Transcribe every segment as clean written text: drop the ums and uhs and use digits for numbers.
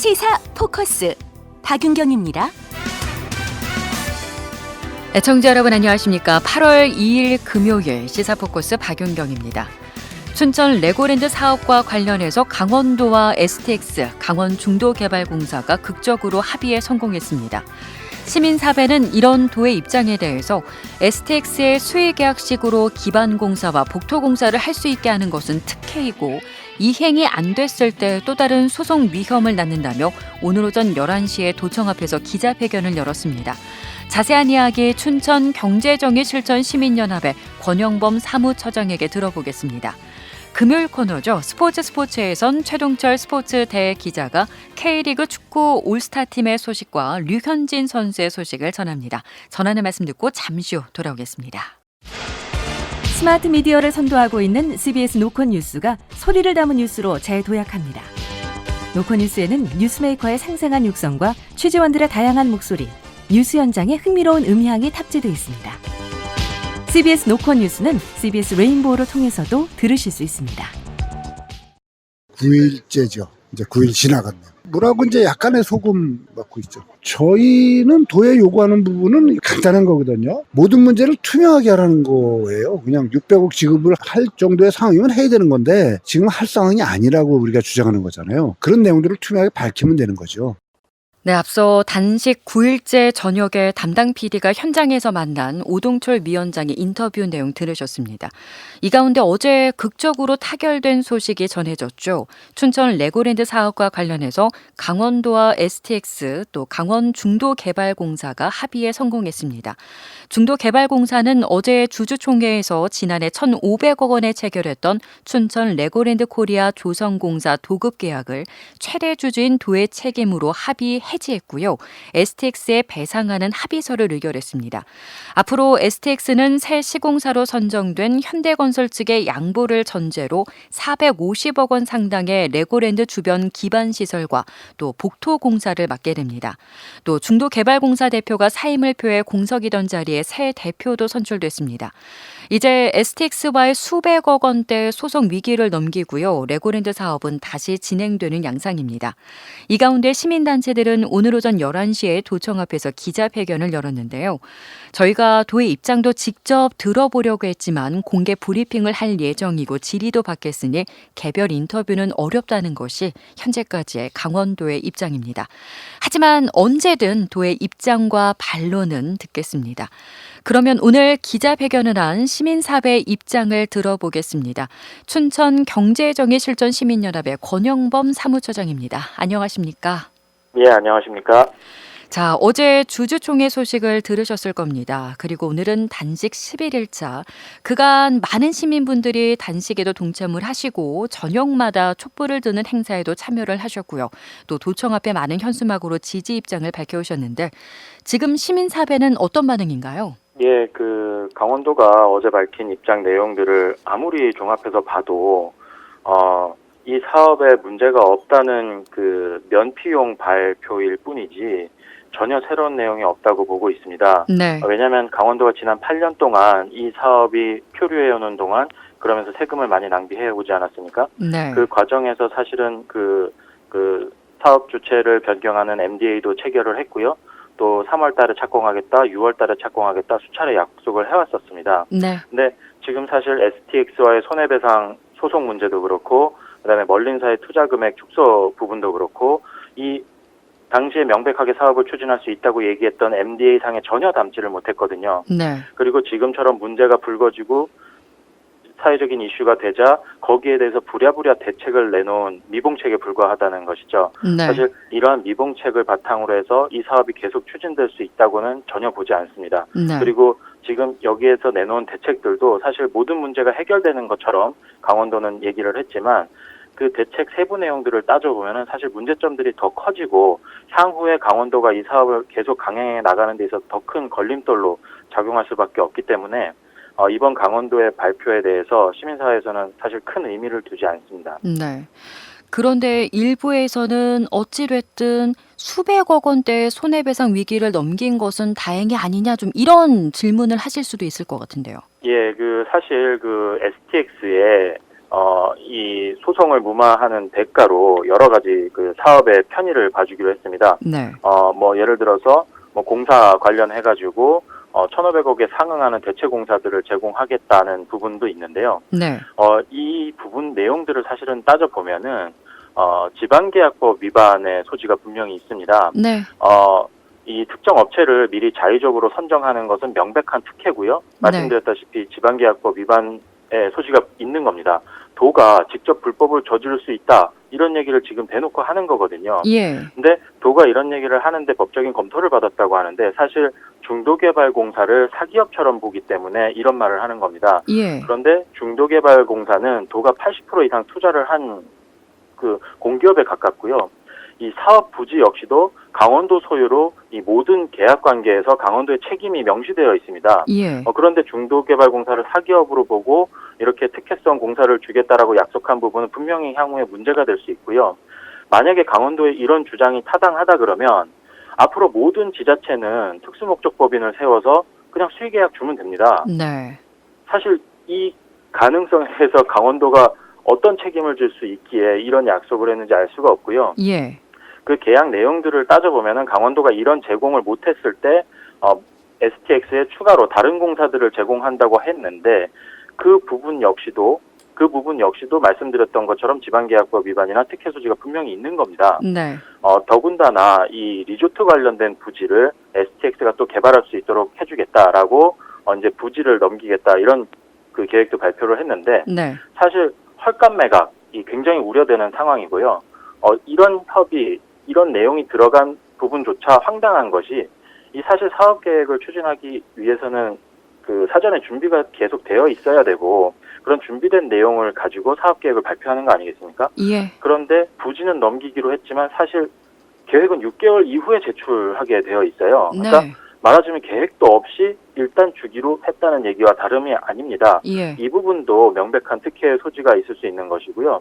시사 포커스 박윤경입니다. 애청자 여러분 안녕하십니까. 8월 2일 금요일 시사포커스 박윤경입니다. 춘천 레고랜드 사업과 관련해서 강원도와 STX 강원중도개발공사가 극적으로 합의에 성공했습니다. 시민사회는 이런 도의 입장에 대해서 STX의 수의계약식으로 기반공사와 복토공사를 할 수 있게 하는 것은 특혜이고 이행이 안 됐을 때 또 다른 소송 위험을 낳는다며 오늘 오전 11시에 도청 앞에서 기자회견을 열었습니다. 자세한 이야기 춘천 경제정의실천시민연합의 권영범 사무처장에게 들어보겠습니다. 금요일 코너죠. 스포츠에선 최동철 스포츠 대기자가 K리그 축구 올스타팀의 소식과 류현진 선수의 소식을 전합니다. 전하는 말씀 듣고 잠시 후 돌아오겠습니다. 스마트 미디어를 선도하고 있는 CBS 노컷뉴스가 소리를 담은 뉴스로 재도약합니다. 노컷뉴스에는 뉴스메이커의 생생한 육성과 취재원들의 다양한 목소리, 뉴스 현장의 흥미로운 음향이 탑재되어 있습니다. CBS 노컷뉴스는 CBS 레인보우를 통해서도 들으실 수 있습니다. 9일째죠. 이제 9일 지나갔네요. 뭐라고 이제 약간의 소금 맞고 있죠. 저희는 도에 요구하는 부분은 간단한 거거든요. 모든 문제를 투명하게 하라는 거예요. 그냥 600억 지급을 할 정도의 상황이면 해야 되는 건데 지금 할 상황이 아니라고 우리가 주장하는 거잖아요. 그런 내용들을 투명하게 밝히면 되는 거죠. 네, 앞서 단식 9일째 저녁에 담당 PD가 현장에서 만난 오동철 위원장의 인터뷰 내용 들으셨습니다. 이 가운데 어제 극적으로 타결된 소식이 전해졌죠. 춘천 레고랜드 사업과 관련해서 강원도와 STX 또 강원중도개발공사가 합의에 성공했습니다. 중도개발공사는 어제 주주총회에서 지난해 1,500억 원에 체결했던 춘천 레고랜드 코리아 조성공사 도급 계약을 최대 주주인 도의 책임으로 합의 해지했고요. STX에 배상하는 합의서를 의결했습니다. 앞으로 STX는 새 시공사로 선정된 현대건설 측의 양보를 전제로 450억 원 상당의 레고랜드 주변 기반시설과 또 복토공사를 맡게 됩니다. 또 중도개발공사 대표가 사임을 표해 공석이던 자리에 새 대표도 선출됐습니다. 이제 STX와의 수백억 원대 소송 위기를 넘기고요. 레고랜드 사업은 다시 진행되는 양상입니다. 이 가운데 시민단체들은 오늘 오전 11시에 도청 앞에서 기자회견을 열었는데요. 저희가 도의 입장도 직접 들어보려고 했지만 공개 브리핑을 할 예정이고 질의도 받겠으니 개별 인터뷰는 어렵다는 것이 현재까지의 강원도의 입장입니다. 하지만 언제든 도의 입장과 반론은 듣겠습니다. 그러면 오늘 기자회견을 한 시민사회 입장을 들어보겠습니다. 춘천 경제정의실천시민연합의 권영범 사무처장입니다. 안녕하십니까? 예, 안녕하십니까? 자, 어제 주주총회 소식을 들으셨을 겁니다. 그리고 오늘은 단식 11일차. 그간 많은 시민분들이 단식에도 동참을 하시고 저녁마다 촛불을 드는 행사에도 참여를 하셨고요. 또 도청 앞에 많은 현수막으로 지지 입장을 밝혀오셨는데 지금 시민사회는 어떤 반응인가요? 예, 강원도가 어제 밝힌 입장 내용들을 아무리 종합해서 봐도, 이 사업에 문제가 없다는 면피용 발표일 뿐이지 전혀 새로운 내용이 없다고 보고 있습니다. 네. 왜냐하면 강원도가 지난 8년 동안 이 사업이 표류해 오는 동안 그러면서 세금을 많이 낭비해 오지 않았습니까? 네. 그 과정에서 사실은 사업 주체를 변경하는 MDA도 체결을 했고요. 또 3월 달에 착공하겠다, 6월 달에 착공하겠다 수차례 약속을 해왔었습니다. 네. 근데 지금 사실 STX와의 손해배상 소송 문제도 그렇고, 그다음에 멀린사의 투자 금액 축소 부분도 그렇고, 이 당시에 명백하게 사업을 추진할 수 있다고 얘기했던 MDA 상에 전혀 담지를 못했거든요. 네. 그리고 지금처럼 문제가 불거지고 사회적인 이슈가 되자 거기에 대해서 부랴부랴 대책을 내놓은 미봉책에 불과하다는 것이죠. 네. 사실 이러한 미봉책을 바탕으로 해서 이 사업이 계속 추진될 수 있다고는 전혀 보지 않습니다. 네. 그리고 지금 여기에서 내놓은 대책들도 사실 모든 문제가 해결되는 것처럼 강원도는 얘기를 했지만 그 대책 세부 내용들을 따져보면 사실 문제점들이 더 커지고 향후에 강원도가 이 사업을 계속 강행해 나가는 데 있어서 더 큰 걸림돌로 작용할 수밖에 없기 때문에 이번 강원도의 발표에 대해서 시민사회에서는 사실 큰 의미를 두지 않습니다. 네. 그런데 일부에서는 어찌됐든 수백억 원대의 손해배상 위기를 넘긴 것은 다행이 아니냐 좀 이런 질문을 하실 수도 있을 것 같은데요. 예, 사실 STX의 이 소송 소송을 무마하는 대가로 여러 가지 그 사업의 편의를 봐주기로 했습니다. 네. 뭐 예를 들어서 뭐 공사 관련해가지고 1,500억에 상응하는 대체 공사들을 제공하겠다는 부분도 있는데요. 네. 이 부분 내용들을 사실은 따져보면은 지방계약법 위반의 소지가 분명히 있습니다. 네. 이 특정 업체를 미리 자의적으로 선정하는 것은 명백한 특혜고요. 말씀드렸다시피 지방계약법 위반의 소지가 있는 겁니다. 도가 직접 불법을 저지를 수 있다. 이런 얘기를 지금 대놓고 하는 거거든요. 예. 근데 도가 이런 얘기를 하는데 법적인 검토를 받았다고 하는데 사실 중도개발공사를 사기업처럼 보기 때문에 이런 말을 하는 겁니다. 예. 그런데 중도개발공사는 도가 80% 이상 투자를 한 그 공기업에 가깝고요. 이 사업 부지 역시도 강원도 소유로 이 모든 계약 관계에서 강원도의 책임이 명시되어 있습니다. 예. 그런데 중도개발공사를 사기업으로 보고 이렇게 특혜성 공사를 주겠다라고 약속한 부분은 분명히 향후에 문제가 될 수 있고요. 만약에 강원도의 이런 주장이 타당하다 그러면 앞으로 모든 지자체는 특수목적법인을 세워서 그냥 수의계약 주면 됩니다. 네. 사실 이 가능성에서 강원도가 어떤 책임을 질 수 있기에 이런 약속을 했는지 알 수가 없고요. 예. 그 계약 내용들을 따져보면은 강원도가 이런 제공을 못했을 때 STX에 추가로 다른 공사들을 제공한다고 했는데 그 부분 역시도 말씀드렸던 것처럼 지방계약법 위반이나 특혜 소지가 분명히 있는 겁니다. 네. 더군다나 이 리조트 관련된 부지를 STX가 또 개발할 수 있도록 해주겠다라고 이제 부지를 넘기겠다 이런 그 계획도 발표를 했는데 네. 사실 헐값 매각이 굉장히 우려되는 상황이고요. 이런 협의, 이런 내용이 들어간 부분조차 황당한 것이 이 사실 사업 계획을 추진하기 위해서는 그 사전에 준비가 계속 되어 있어야 되고 그런 준비된 내용을 가지고 사업 계획을 발표하는 거 아니겠습니까? 예. 그런데 부지는 넘기기로 했지만 사실 계획은 6개월 이후에 제출하게 되어 있어요. 그러니까 네. 말하자면 계획도 없이 일단 주기로 했다는 얘기와 다름이 아닙니다. 예. 이 부분도 명백한 특혜의 소지가 있을 수 있는 것이고요.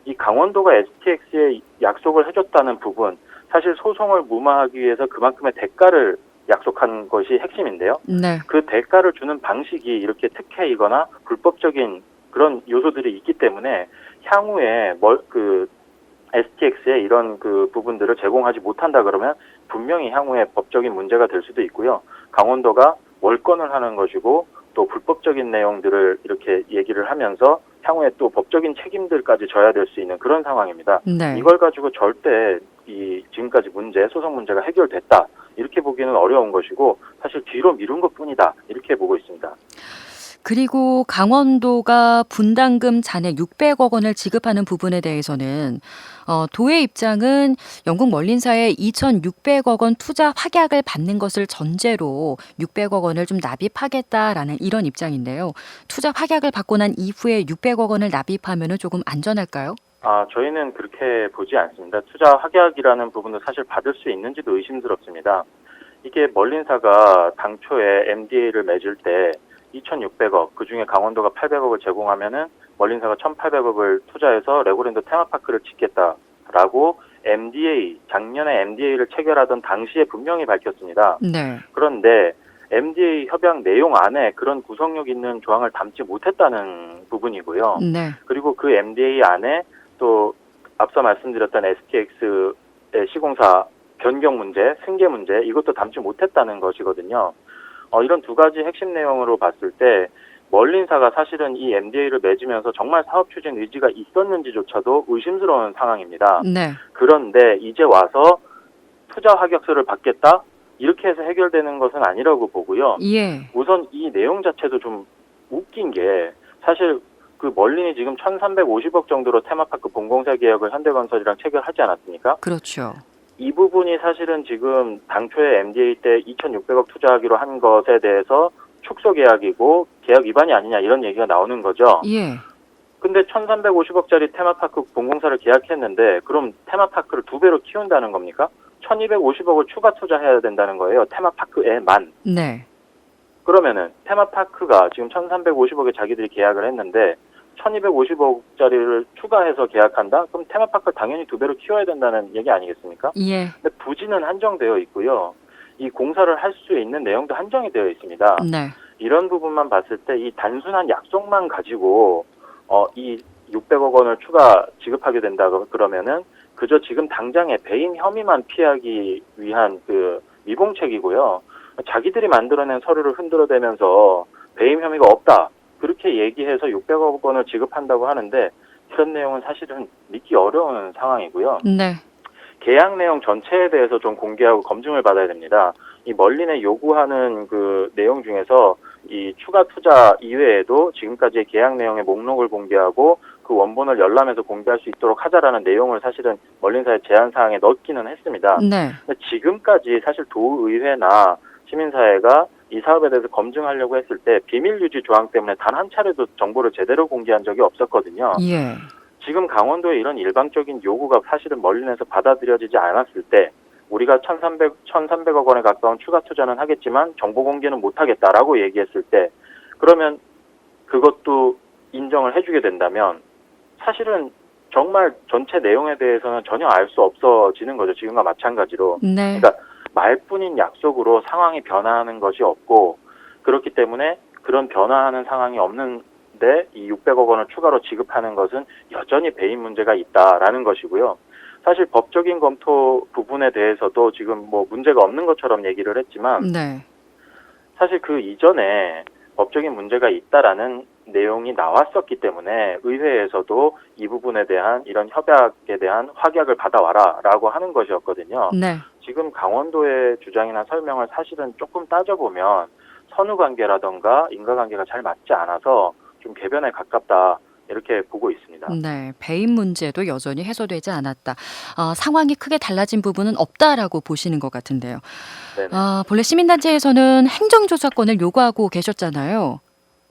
이 강원도가 STX에 약속을 해줬다는 부분, 사실 소송을 무마하기 위해서 그만큼의 대가를 약속한 것이 핵심인데요. 네. 그 대가를 주는 방식이 이렇게 특혜이거나 불법적인 그런 요소들이 있기 때문에 향후에 STX에 이런 그 부분들을 제공하지 못한다 그러면 분명히 향후에 법적인 문제가 될 수도 있고요. 강원도가 월권을 하는 것이고 또 불법적인 내용들을 이렇게 얘기를 하면서 향후에 또 법적인 책임들까지 져야 될 수 있는 그런 상황입니다. 네. 이걸 가지고 절대 이 지금까지 소송 문제가 해결됐다 이렇게 보기는 어려운 것이고 사실 뒤로 미룬 것뿐이다 이렇게 보고 있습니다. 그리고 강원도가 분담금 잔액 600억 원을 지급하는 부분에 대해서는 도의 입장은 영국 멀린사에 2,600억 원 투자 확약을 받는 것을 전제로 600억 원을 좀 납입하겠다라는 이런 입장인데요. 투자 확약을 받고 난 이후에 600억 원을 납입하면 조금 안전할까요? 저희는 그렇게 보지 않습니다. 투자 확약이라는 부분도 사실 받을 수 있는지도 의심스럽습니다. 이게 멀린사가 당초에 MDA를 맺을 때 2,600억, 그중에 강원도가 800억을 제공하면은 멀린사가 1,800억을 투자해서 레고랜드 테마파크를 짓겠다라고 작년에 MDA를 체결하던 당시에 분명히 밝혔습니다. 네. 그런데 MDA 협약 내용 안에 그런 구성력 있는 조항을 담지 못했다는 부분이고요. 네. 그리고 그 MDA 안에 또 앞서 말씀드렸던 STX의 시공사 변경 문제, 승계 문제 이것도 담지 못했다는 것이거든요. 이런 두 가지 핵심 내용으로 봤을 때 멀린사가 사실은 이 MDA를 맺으면서 정말 사업 추진 의지가 있었는지조차도 의심스러운 상황입니다. 네. 그런데 이제 와서 투자 확약서를 받겠다? 이렇게 해서 해결되는 것은 아니라고 보고요. 예. 우선 이 내용 자체도 좀 웃긴 게 사실 그 멀린이 지금 1,350억 정도로 테마파크 본공사 계약을 현대건설이랑 체결하지 않았습니까? 그렇죠. 이 부분이 사실은 지금 당초에 MDA 때 2,600억 투자하기로 한 것에 대해서 축소 계약이고 계약 위반이 아니냐 이런 얘기가 나오는 거죠. 예. 근데 1,350억짜리 테마파크 본공사를 계약했는데 그럼 테마파크를 2배로 키운다는 겁니까? 1,250억을 추가 투자해야 된다는 거예요. 테마파크에만. 네. 그러면은 테마파크가 지금 1,350억에 자기들이 계약을 했는데 1,250억짜리를 추가해서 계약한다? 그럼 테마파크를 당연히 2배로 키워야 된다는 얘기 아니겠습니까? 예. 근데 부지는 한정되어 있고요. 이 공사를 할 수 있는 내용도 한정이 되어 있습니다. 네. 이런 부분만 봤을 때 이 단순한 약속만 가지고 이 600억 원을 추가 지급하게 된다 그러면은 그저 지금 당장의 배임 혐의만 피하기 위한 그 미봉책이고요. 자기들이 만들어낸 서류를 흔들어대면서 배임 혐의가 없다. 그렇게 얘기해서 600억 원을 지급한다고 하는데 이런 내용은 사실은 믿기 어려운 상황이고요. 네. 계약 내용 전체에 대해서 좀 공개하고 검증을 받아야 됩니다. 이 멀린에 요구하는 그 내용 중에서 이 추가 투자 이외에도 지금까지의 계약 내용의 목록을 공개하고 그 원본을 열람해서 공개할 수 있도록 하자라는 내용을 사실은 멀린사의 제안 사항에 넣기는 했습니다. 네. 근데 지금까지 사실 도의회나 시민사회가 이 사업에 대해서 검증하려고 했을 때 비밀 유지 조항 때문에 단 한 차례도 정보를 제대로 공개한 적이 없었거든요. 예. 지금 강원도의 이런 일방적인 요구가 사실은 멀린에서 받아들여지지 않았을 때 우리가 1,300억 원에 가까운 추가 투자는 하겠지만 정보 공개는 못하겠다라고 얘기했을 때 그러면 그것도 인정을 해주게 된다면 사실은 정말 전체 내용에 대해서는 전혀 알 수 없어지는 거죠. 지금과 마찬가지로. 네. 그러니까 말뿐인 약속으로 상황이 변화하는 것이 없고 그렇기 때문에 그런 변화하는 상황이 없는데 이 600억 원을 추가로 지급하는 것은 여전히 배임 문제가 있다라는 것이고요. 사실 법적인 검토 부분에 대해서도 지금 뭐 문제가 없는 것처럼 얘기를 했지만 네. 사실 그 이전에 법적인 문제가 있다라는 내용이 나왔었기 때문에 의회에서도 이 부분에 대한 이런 협약에 대한 확약을 받아와라라고 하는 것이었거든요. 네. 지금 강원도의 주장이나 설명을 사실은 조금 따져보면 선후관계라던가 인과관계가 잘 맞지 않아서 좀 궤변에 가깝다 이렇게 보고 있습니다. 네. 배임 문제도 여전히 해소되지 않았다. 상황이 크게 달라진 부분은 없다라고 보시는 것 같은데요. 네네. 본래 시민단체에서는 행정조사권을 요구하고 계셨잖아요.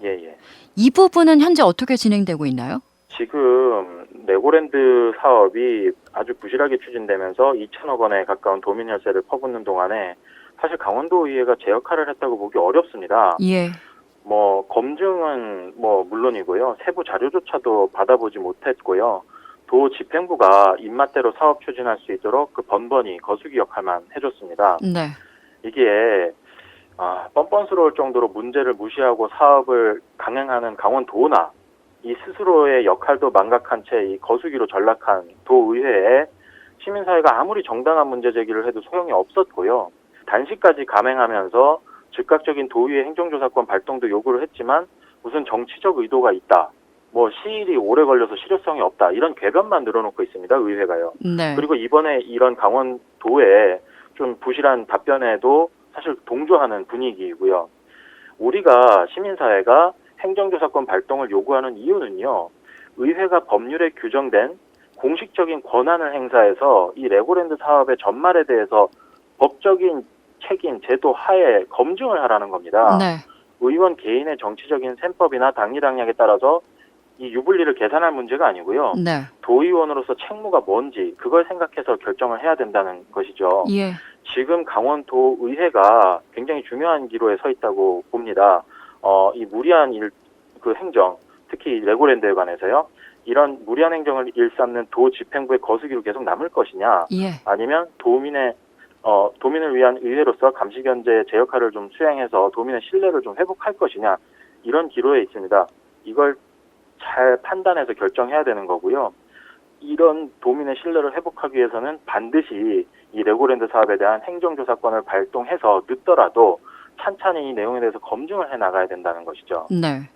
예. 이 부분은 현재 어떻게 진행되고 있나요? 지금 레고랜드 사업이 아주 부실하게 추진되면서 2천억 원에 가까운 도민 혈세를 퍼붓는 동안에 사실 강원도의회가 제 역할을 했다고 보기 어렵습니다. 예. 뭐 검증은 뭐 물론이고요. 세부 자료조차도 받아보지 못했고요. 도 집행부가 입맛대로 사업 추진할 수 있도록 그 번번이 거수기 역할만 해줬습니다. 네. 이게 뻔뻔스러울 정도로 문제를 무시하고 사업을 강행하는 강원도나 이 스스로의 역할도 망각한 채 이 거수기로 전락한 도의회에 시민사회가 아무리 정당한 문제 제기를 해도 소용이 없었고요. 단시까지 감행하면서 즉각적인 도의회 행정조사권 발동도 요구를 했지만 무슨 정치적 의도가 있다. 뭐 시일이 오래 걸려서 실효성이 없다. 이런 궤변만 늘어놓고 있습니다. 의회가요. 네. 그리고 이번에 이런 강원도의 좀 부실한 답변에도 사실 동조하는 분위기이고요. 우리가 시민사회가 행정조사권 발동을 요구하는 이유는요. 의회가 법률에 규정된 공식적인 권한을 행사해서 이 레고랜드 사업의 전말에 대해서 법적인 책임, 제도 하에 검증을 하라는 겁니다. 네. 의원 개인의 정치적인 셈법이나 당리당략에 따라서 이 유불리를 계산할 문제가 아니고요. 네. 도의원으로서 책무가 뭔지 그걸 생각해서 결정을 해야 된다는 것이죠. 예. 지금 강원도 의회가 굉장히 중요한 기로에 서 있다고 봅니다. 이 무리한 행정, 특히 레고랜드에 관해서요. 이런 무리한 행정을 일삼는 도 집행부의 거수기로 계속 남을 것이냐, 예. 아니면 도민을 위한 의회로서 감시견제의 제 역할을 좀 수행해서 도민의 신뢰를 좀 회복할 것이냐, 이런 기로에 있습니다. 이걸 잘 판단해서 결정해야 되는 거고요. 이런 도민의 신뢰를 회복하기 위해서는 반드시 이 레고랜드 사업에 대한 행정조사권을 발동해서 늦더라도 찬찬히 이 내용에 대해서 검증을 해 나가야 된다는 것이죠. 네.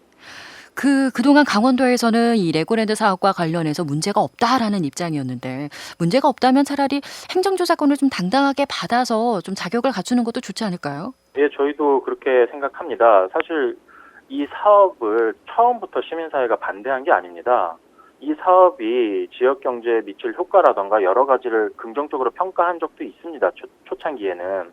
그동안 강원도에서는 이 레고랜드 사업과 관련해서 문제가 없다라는 입장이었는데 문제가 없다면 차라리 행정조사권을 좀 당당하게 받아서 좀 자격을 갖추는 것도 좋지 않을까요? 예, 저희도 그렇게 생각합니다. 사실 이 사업을 처음부터 시민사회가 반대한 게 아닙니다. 이 사업이 지역 경제에 미칠 효과라던가 여러 가지를 긍정적으로 평가한 적도 있습니다. 초창기에는.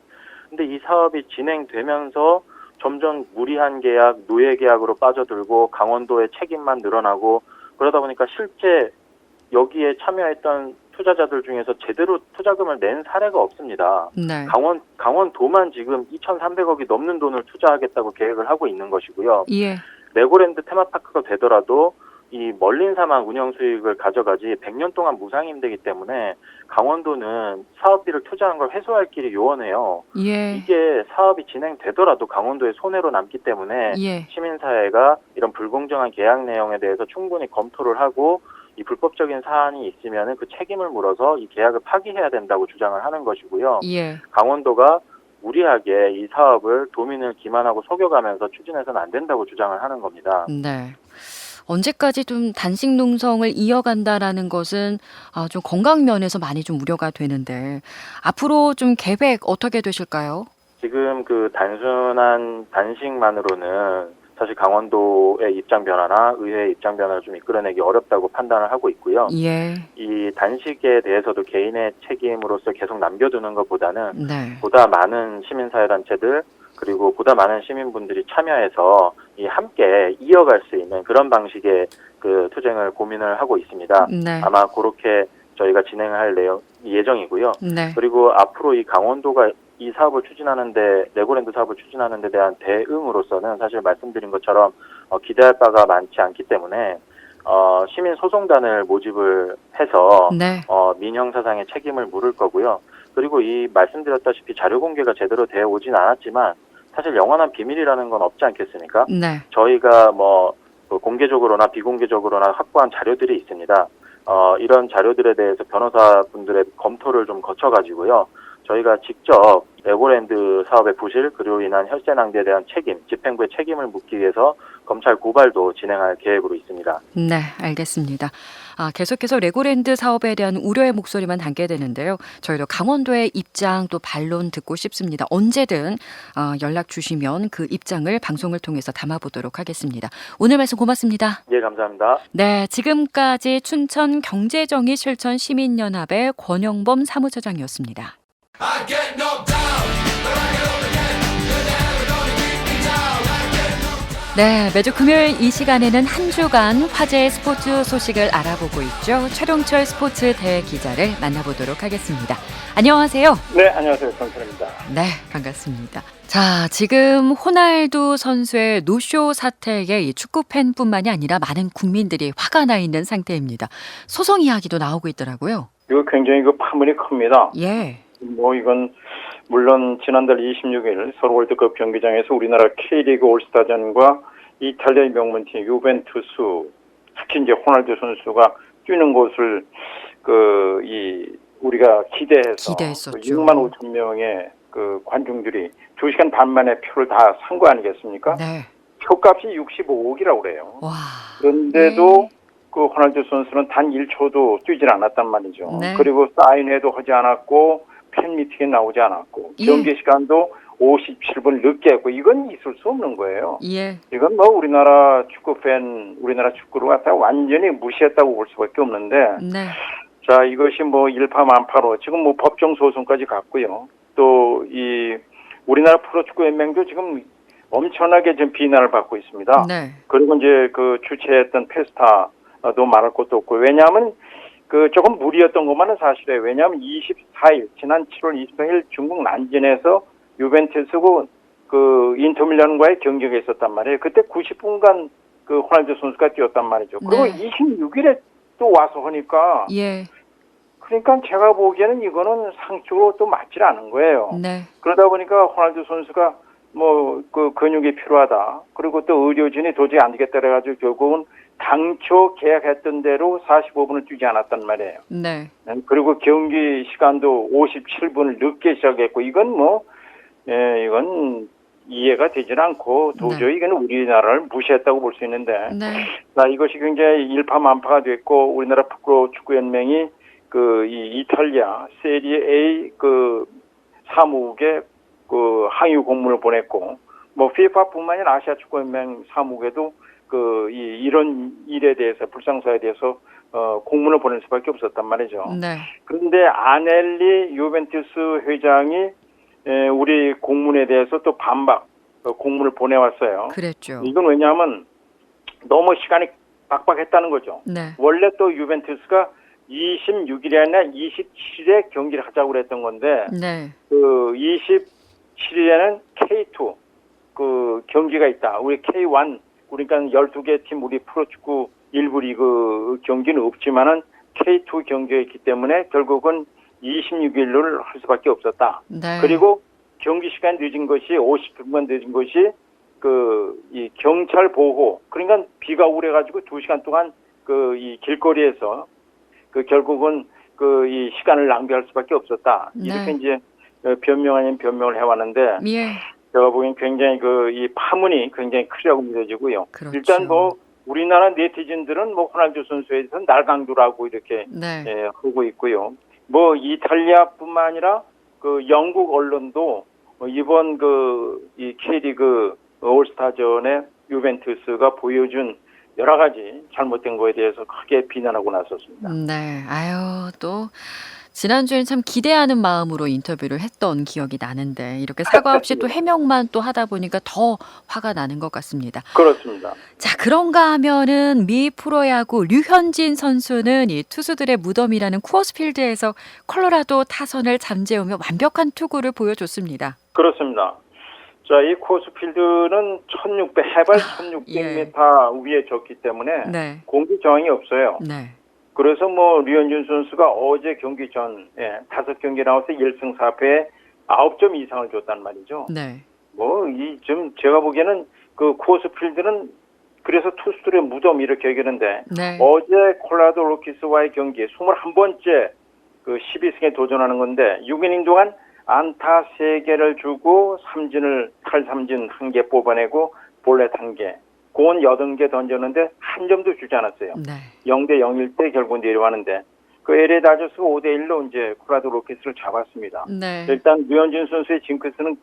근데 이 사업이 진행되면서 점점 무리한 계약, 노예 계약으로 빠져들고 강원도의 책임만 늘어나고 그러다 보니까 실제 여기에 참여했던 투자자들 중에서 제대로 투자금을 낸 사례가 없습니다. 네. 강원도만 지금 2,300억이 넘는 돈을 투자하겠다고 계획을 하고 있는 것이고요. 예. 레고랜드 테마파크가 되더라도 이 멀린사만 운영 수익을 가져가지 100년 동안 무상임대이기 때문에 강원도는 사업비를 투자한 걸 회수할 길이 요원해요. 예. 이게 사업이 진행되더라도 강원도의 손해로 남기 때문에 예. 시민사회가 이런 불공정한 계약 내용에 대해서 충분히 검토를 하고 이 불법적인 사안이 있으면 그 책임을 물어서 이 계약을 파기해야 된다고 주장을 하는 것이고요. 예. 강원도가 무리하게 이 사업을 도민을 기만하고 속여가면서 추진해서는 안 된다고 주장을 하는 겁니다. 네. 언제까지 좀 단식 농성을 이어간다라는 것은 좀 건강 면에서 많이 좀 우려가 되는데 앞으로 좀 계획 어떻게 되실까요? 지금 그 단순한 단식만으로는 사실 강원도의 입장 변화나 의회의 입장 변화를 좀 이끌어내기 어렵다고 판단을 하고 있고요. 예. 이 단식에 대해서도 개인의 책임으로서 계속 남겨두는 것보다는 네. 보다 많은 시민사회단체들 그리고 보다 많은 시민분들이 참여해서 이 함께 이어갈 수 있는 그런 방식의 그 투쟁을 고민을 하고 있습니다. 네. 아마 그렇게 저희가 진행할 예정이고요. 네. 그리고 앞으로 이 강원도가 이 사업을 추진하는데 레고랜드 사업을 추진하는 데 대한 대응으로서는 사실 말씀드린 것처럼 기대할 바가 많지 않기 때문에 시민 소송단을 모집을 해서 네. 민형사상의 책임을 물을 거고요. 그리고 이 말씀드렸다시피 자료 공개가 제대로 되어 오진 않았지만 사실 영원한 비밀이라는 건 없지 않겠습니까? 네. 저희가 공개적으로나 비공개적으로나 확보한 자료들이 있습니다. 이런 자료들에 대해서 변호사분들의 검토를 좀 거쳐가지고요. 저희가 직접 레고랜드 사업의 부실 그리고 인한 혈세 낭비에 대한 책임, 집행부의 책임을 묻기 위해서 검찰 고발도 진행할 계획으로 있습니다. 네, 알겠습니다. 계속해서 레고랜드 사업에 대한 우려의 목소리만 담게 되는데요. 저희도 강원도의 입장 또 반론 듣고 싶습니다. 언제든 연락 주시면 그 입장을 방송을 통해서 담아보도록 하겠습니다. 오늘 말씀 고맙습니다. 예, 감사합니다. 네, 지금까지 춘천 경제정의 실천 시민연합의 권영범 사무처장이었습니다. I get knocked down, but I get up again. You're never gonna keep me down. I get knocked down. 네, 매주 금요일 이 시간에는 한 주간 화제의 스포츠 소식을 알아보고 있죠. 최룡철 스포츠 대기자를 만나보도록 하겠습니다. 안녕하세요. 네, 안녕하세요. 정철입니다. 네, 반갑습니다. 자, 지금 호날두 선수의 노쇼 사태에 이 축구 팬뿐만이 아니라 많은 국민들이 화가 나 있는 상태입니다. 소송 이야기도 나오고 있더라고요. 이거 굉장히 파문이 큽니다. 예. 이건 물론 지난달 26일 서울 월드컵 경기장에서 우리나라 K리그 올스타전과 이탈리아의 명문팀 유벤투스, 특히 이제 호날두 선수가 뛰는 곳을 우리가 기대해서 기대했었죠. 6만 5천 명의 관중들이 2시간 반 만에 표를 다 산 거 아니겠습니까? 네. 표값이 65억이라고 그래요. 와. 그런데도 호날두 선수는 단 1초도 뛰질 않았단 말이죠. 네. 그리고 사인회도 하지 않았고 팬미팅에 나오지 않았고 예. 경기 시간도 57분 늦게 했고 이건 있을 수 없는 거예요. 예. 이건 우리나라 우리나라 축구를 갖다가 완전히 무시했다고 볼 수밖에 없는데 네. 자, 이것이 일파만파로 지금 법정 소송까지 갔고요. 또 우리나라 프로축구연맹도 지금 엄청나게 지금 비난을 받고 있습니다. 네. 그리고 이제 주최했던 페스타도 말할 것도 없고 왜냐하면 조금 무리였던 것만은 사실이에요. 왜냐하면 24일 지난 7월 24일 중국 난진에서 유벤투스고 인터밀란과의 경기가 있었단 말이에요. 그때 90분간 호날두 선수가 뛰었단 말이죠. 그리고 네. 26일에 또 와서 하니까 예. 그러니까 제가 보기에는 이거는 상식으로 또 맞질 않은 거예요. 네. 그러다 보니까 호날두 선수가 근육이 필요하다. 그리고 또 의료진이 도저히 안 되겠다 그래가지고 결국은 당초 계약했던 대로 45분을 뛰지 않았단 말이에요. 네. 그리고 경기 시간도 57분을 늦게 시작했고 이건 이건 이해가 되질 않고 도저히 이건 우리나라를 무시했다고 볼 수 있는데 네. 이것이 굉장히 일파만파가 됐고 우리나라 프로축구연맹이 이 이탈리아 세리에 A 사무국에 항의 공문을 보냈고 FIFA뿐만 아니라 아시아 축구연맹 사무국에도 이런 일에 대해서 불상사에 대해서 공문을 보낼 수밖에 없었단 말이죠. 네. 그런데 아넬리 유벤투스 회장이 우리 공문에 대해서 또 반박 공문을 보내왔어요. 그랬죠. 이건 왜냐하면 너무 시간이 빡빡했다는 거죠. 네. 원래 또 유벤투스가 26일이 아니라 27일에 경기를 하자고 그랬던 건데 네. 27일에는 K2 경기가 있다. 우리 K1 그러니까 12개 팀 우리 프로축구 일부 리그 경기는 없지만은 K2 경기가 있기 때문에 결국은 26일을 할 수밖에 없었다. 네. 그리고 경기 시간 늦은 것이 50분만 늦은 것이 이 경찰 보호, 그러니까 비가 오래가지고 2시간 동안 이 길거리에서 결국은 이 시간을 낭비할 수밖에 없었다. 네. 이렇게 이제 변명 아닌 변명을 해왔는데 예. 제가 보기엔 굉장히 이 파문이 굉장히 크리라고 믿어지고요. 그렇죠. 일단 우리나라 네티즌들은 호날두 선수에 대해서 날강도라고 이렇게 네. 하고 있고요. 이탈리아뿐만 아니라 영국 언론도 이번 이 K리그 올스타전에 유벤투스가 보여준 여러 가지 잘못된 거에 대해서 크게 비난하고 나섰습니다. 네. 아유, 또 지난주엔 참 기대하는 마음으로 인터뷰를 했던 기억이 나는데 이렇게 사과 없이 또 해명만 또 하다 보니까 더 화가 나는 것 같습니다. 그렇습니다. 자, 그런가 하면은 미 프로야구 류현진 선수는 이 투수들의 무덤이라는 쿠어스필드에서 콜로라도 타선을 잠재우며 완벽한 투구를 보여줬습니다. 그렇습니다. 자, 이 코스필드는 해발 1600m 위에 졌기 때문에 네. 공기 저항이 없어요. 네. 그래서 류현진 선수가 어제 경기 전 5경기 나와서 1승 4패에 9점 이상을 줬단 말이죠. 네. 좀 제가 보기에는 코스필드는 그래서 투수들의 무덤 이렇게 얘기하는데 네. 어제 콜라도 로키스와의 경기에 21번째 12승에 도전하는 건데 6이닝 동안 안타 3개를 주고 탈삼진 1개 뽑아내고 볼넷 1개, 공 80개 던졌는데 한 점도 주지 않았어요. 네. 0대 0일 때 결국 내려왔는데 LA 다저스가 5대 1로 이제 콜라도 로키스를 잡았습니다. 네. 일단 류현진 선수의 징크스는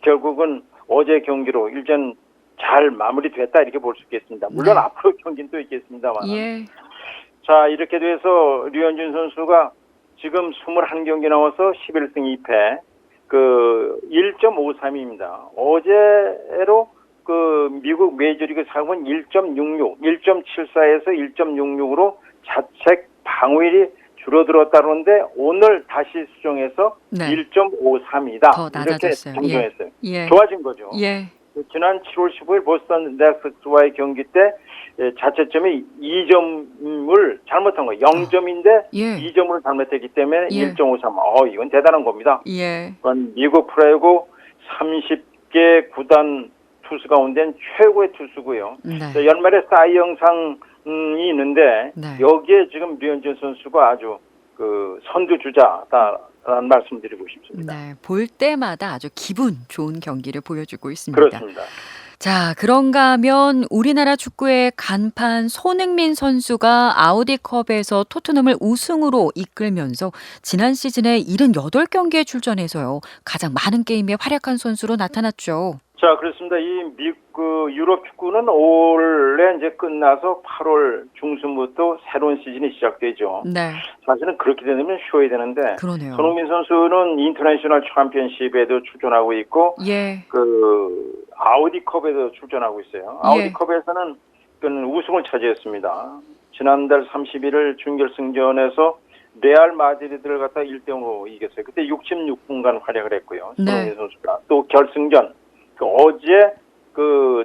결국은 어제 경기로 일전 잘 마무리됐다 이렇게 볼 수 있겠습니다. 물론 네. 앞으로 경기는 또 있겠습니다만. 예. 자, 이렇게 돼서 류현진 선수가 지금 21경기 나와서 11승 2패, 1.53입니다. 어제로 미국 메이저리그 상은 1.66, 1.74에서 1.66으로 자책 방어율이 줄어들었다는데 오늘 다시 수정해서 네. 1.53이다. 더 낮아졌어요. 이렇게 정정했어요. 예. 좋아진 거죠. 예. 지난 7월 15일 보스턴 렉스와의 경기 때 자체점이 2점을 잘못한 거예요. 0점인데 예. 2점을 잘못했기 때문에 예. 1.53. 이건 대단한 겁니다. 예. 그건 미국 프로야구 30개 구단 투수 가운데는 최고의 투수고요. 네. 연말에 사이 영상이 있는데 네. 여기에 지금 류현진 선수가 아주 선두주자다라는 말씀드리고 싶습니다. 네. 볼 때마다 아주 기분 좋은 경기를 보여주고 있습니다. 그렇습니다. 자, 그런가 하면 우리나라 축구의 간판 손흥민 선수가 아우디컵에서 토트넘을 우승으로 이끌면서 지난 시즌에 78경기에 출전해서요. 가장 많은 게임에 활약한 선수로 나타났죠. 자, 그렇습니다. 유럽 축구는 올해 이제 끝나서 8월 중순부터 새로운 시즌이 시작되죠. 네. 사실은 그렇게 되면 쉬어야 되는데 그러네요. 손흥민 선수는 인터내셔널 챔피언십에도 출전하고 있고 예. 아우디컵에도 출전하고 있어요. 예. 아우디컵에서는 우승을 차지했습니다. 지난달 31일 준결승전에서 레알 마드리드를 갖다 1대0으로 이겼어요. 그때 66분간 활약을 했고요. 네. 손흥민 선수가 또 결승전 어제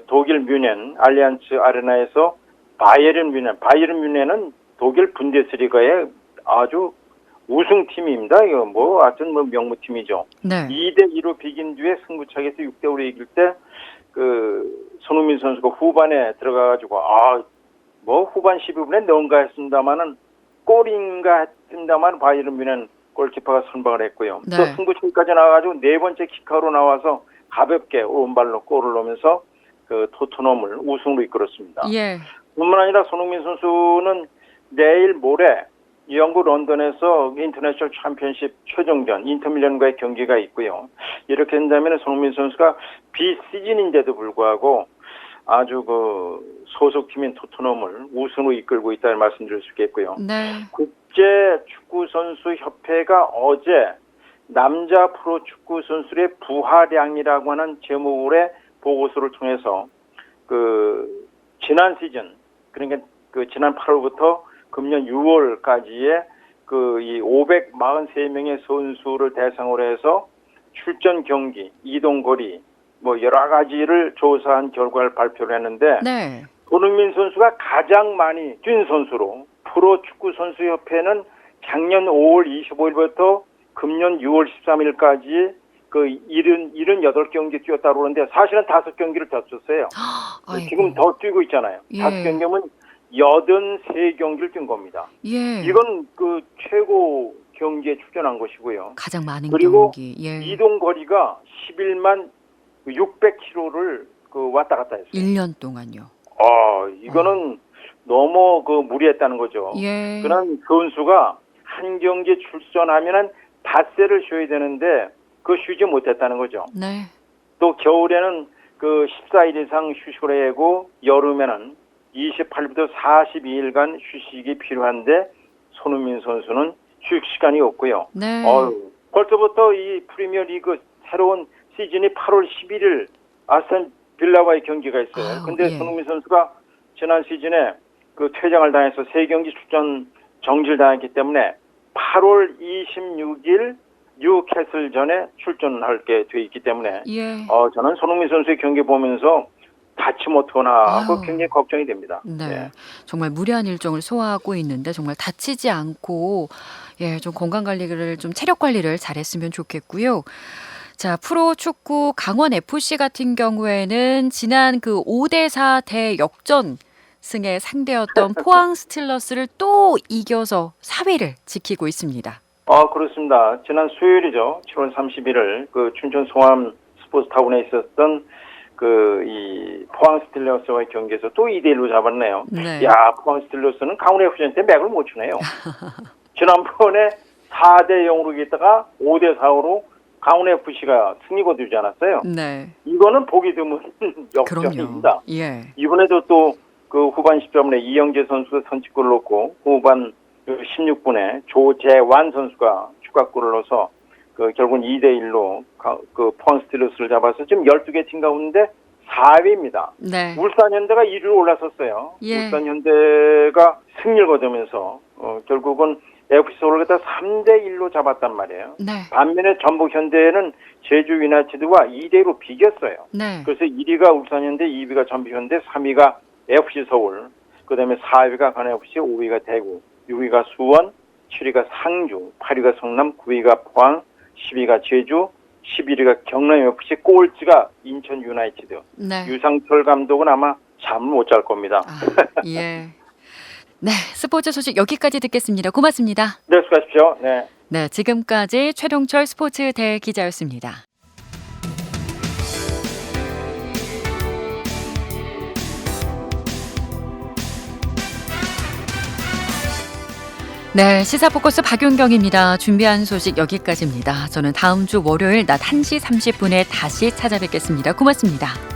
독일 뮌헨 알리안츠 아레나에서 바이에른 뮌헨은 독일 분데스리가의 아주 우승팀입니다. 이거 하여튼 명무팀이죠. 네. 2대2로 비긴 뒤에 승부차기에서 6대5로 이길 때 손흥민 선수가 후반에 들어가가지고 후반 12분에 넣은가 했습니다만은 골인가 했습니다만 바이에른 뮌헨 골키퍼가 선방을 했고요. 네. 또 승부차기까지 나와가지고 네 번째 키커로 나와서 가볍게 오른발로 골을 넣으면서 토트넘을 우승으로 이끌었습니다. 예. 뿐만 아니라 손흥민 선수는 내일 모레 영국 런던에서 인터내셔널 챔피언십 최종전 인터밀란과의 경기가 있고요. 이렇게 된다면 손흥민 선수가 비시즌인데도 불구하고 아주 소속팀인 토트넘을 우승으로 이끌고 있다는 말씀드릴 수 있겠고요. 네. 국제 축구 선수 협회가 어제 남자 프로 축구 선수의 부하량이라고 하는 제목의 보고서를 통해서 지난 시즌 그러니까 지난 8월부터 금년 6월까지의 이 543명의 선수를 대상으로 해서 출전 경기, 이동 거리 여러 가지를 조사한 결과를 발표를 했는데 네. 손흥민 선수가 가장 많이 뛴 선수로 프로축구선수협회는 작년 5월 25일부터 금년 6월 13일까지 그 78경기 뛰었다고 그러는데 사실은 5경기를 더 뛰었어요. 아이고. 지금 더 뛰고 있잖아요. 예. 5경기면 83경기를 뛴 겁니다. 예. 이건 그 최고 경기에 출전한 것이고요. 가장 많은 그리고 경기. 예. 이동 거리가 11만 600km를 그 왔다 갔다 했어요. 1년 동안요. 이거는 너무 그 무리했다는 거죠. 예. 그런 선수가 한 경기에 출전하면은 닷새를 쉬어야 되는데 그 쉬지 못했다는 거죠. 네. 또 겨울에는 그 14일 이상 휴식을 해야 하고 여름에는 28일부터 42일간 휴식이 필요한데 손흥민 선수는 휴식 시간이 없고요. 네. 벌써부터 이 프리미어리그 새로운 시즌이 8월 11일 아스톤 빌라와의 경기가 있어요. 아우, 근데 예. 손흥민 선수가 지난 시즌에 그 퇴장을 당해서 3경기 출전 정지를 당했기 때문에 8월 26일 뉴캐슬전에 출전할 게 돼 있기 때문에 예. 저는 손흥민 선수의 경기 보면서 다치면 어떡하나 하고 아유. 굉장히 걱정이 됩니다. 네. 예. 정말 무리한 일정을 소화하고 있는데 정말 다치지 않고 좀 건강 관리를 좀 체력 관리를 잘했으면 좋겠고요. 자, 프로 축구 강원 FC 같은 경우에는 지난 그 5대4 대역전 승의 상대였던 포항 스틸러스를 또 이겨서 4위를 지키고 있습니다. 그렇습니다. 지난 수요일이죠. 7월 31일 그 춘천 송암 스포츠타운에 있었던 그 이 포항 스틸러스와의 경기에서 또 2대1로 잡았네요. 네. 야, 포항 스틸러스는 강원 FC한테 맥을 못 추네요. 지난번에 4대0으로 이겼다가 5대4로 강원 FC가 승리 거두지 않았어요. 네. 이거는 보기 드문 그럼요. 역전입니다. 예. 이번에도 또 그 후반 10분에 이영재 선수가 선취골을 넣고 후반 16분에 조재완 선수가 추가골을 넣어서 그 결국은 2대1로 그 포항 스틸러스를 잡아서 지금 12개 팀 가운데 4위입니다. 네. 울산현대가 1위로 올라섰어요. 예. 울산현대가 승리를 거두면서 결국은 FC 서울을 갖다 3대1로 잡았단 말이에요. 네. 반면에 전북현대는 제주 유나이티드와 2대1로 비겼어요. 네. 그래서 1위가 울산현대, 2위가 전북현대, 3위가 FC 서울, 그 다음에 4위가 관FC, 5위가 대구, 6위가 수원, 7위가 상주, 8위가 성남, 9위가 포항, 10위가 제주, 11위가 경남FC, 꼴찌가 인천 유나이티드. 네. 유상철 감독은 아마 잠을 못 잘 겁니다. 예. 네, 스포츠 소식 여기까지 듣겠습니다. 고맙습니다. 네, 수고하십시오. 네. 네, 지금까지 최동철 스포츠 대기자였습니다. 네, 시사포커스 박윤경입니다. 준비한 소식 여기까지입니다. 저는 다음 주 월요일 낮 1시 30분에 다시 찾아뵙겠습니다. 고맙습니다.